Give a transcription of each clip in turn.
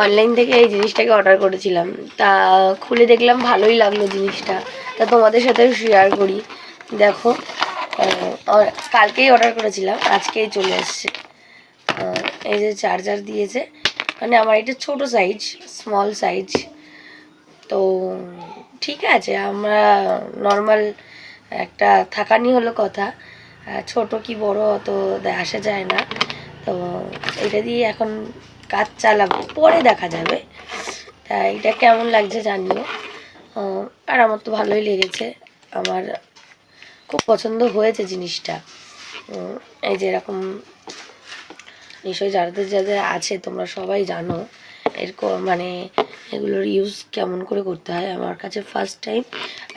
Online থেকে এই জিনিসটাকে অর্ডার করেছিলাম, তা খুলে দেখলাম ভালোই লাগলো জিনিসটা, তা তোমাদের সাথেও শেয়ার করি। দেখো, কালকেই অর্ডার করেছিলাম, আজকেই চলে এসছে। এই যে চার্জার দিয়েছে, মানে আমার এটা ছোট সাইজ, স্মল সাইজ, তো ঠিক আছে, আমরা নর্মাল একটা থাকানি হলো কথা, ছোট কি বড় অত আসা যায় না। তো এটা দিয়ে এখন কাজ চালাবো, পরে দেখা যাবে। তা এটা কেমন লাগছে জানিও। আর আমার তো ভালোই লেগেছে, আমার খুব পছন্দ হয়েছে জিনিসটা। এই যে এরকম নিশ্চয়ই যাদের যাদের আছে তোমরা সবাই জানো এর মানে এগুলোর ইউজ কেমন করে করতে হয়। আমার কাছে ফার্স্ট টাইম,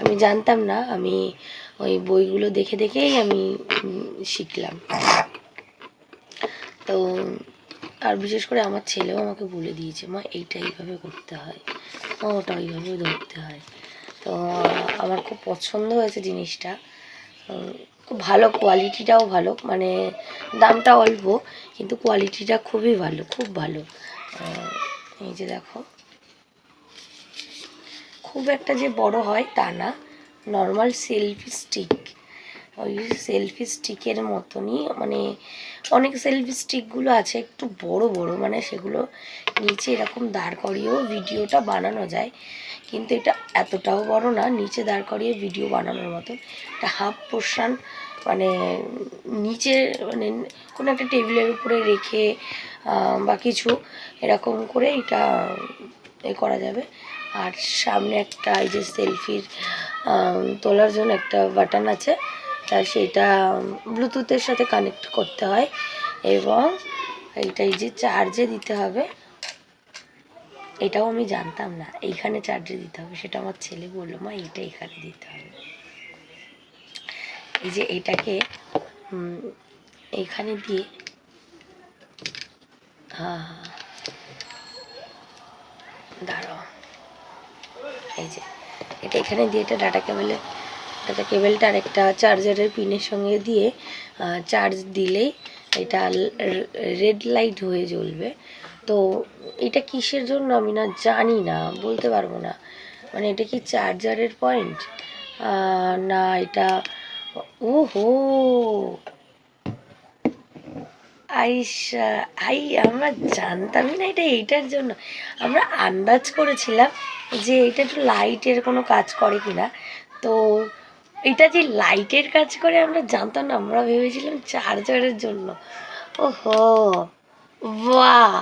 আমি জানতাম না, আমি ওই বইগুলো দেখে দেখেই আমি শিখলাম। তো আর বিশেষ করে আমার ছেলেও আমাকে বলে দিয়েছে, মা এইটা এইভাবে করতে হয়, ওটা ওইভাবে ধরতে হয়। তো আমার খুব পছন্দ হয়েছে জিনিসটা, খুব ভালো, কোয়ালিটিটাও ভালো, মানে দামটা অল্প কিন্তু কোয়ালিটিটা খুবই ভালো, খুব ভালো। এই যে দেখো, খুব একটা যে বড় হয় তা না, নর্মাল সেলফি স্টিক, ওই সেলফি স্টিকের মতনই, মানে অনেক সেলফি স্টিকগুলো আছে একটু বড় বড়, মানে সেগুলো নিচে এরকম দাঁড় করিয়েও ভিডিওটা বানানো যায়, কিন্তু এটা এতটাও বড় না, নিচে দাঁড় করিয়ে ভিডিও বানানোর মতন। এটা হাফ পোর্শন, মানে নিচে, মানে কোনো একটা টেবিলের উপরে রেখে বা কিছু এরকম করে এটা এ করা যাবে। আর সামনে একটা এই যে সেলফির তোলার জন্য একটা বাটন আছে, তা সেটা ব্লুটুথের সাথে কানেক্ট করতে হয়, এবং এইটা এই যে চার্জে দিতে হবে, এটাও আমি জানতাম না, এইখানে চার্জে দিতে হবে, সেটা আমার ছেলে বললো, মা এইটা এখানে দিতে হবে। এই যে এটাকে এইখানে দিয়ে, দাঁড়াও, এই যে এটা এখানে দিয়ে, এটা ডাটা কেবেলটা আর একটা চার্জারের পিনের সঙ্গে দিয়ে চার্জ দিলেই এটা রেড লাইট হয়ে জ্বলবে। তো এটা কিসের জন্য আমি না জানি না, বলতে পারবো না, মানে এটা কি চার্জারের পয়েন্ট না এটা, ও হো, আমরা জানতামই না এটা এইটার জন্য, আমরা আন্দাজ করেছিলাম যে এটা একটু লাইটের কোনো কাজ করে কিনা, তো এটা যে লাইটের কাজ করে আমরা জানতাম না, আমরা ভেবেছিলাম চার্জারের জন্য। ওহো, বাহ,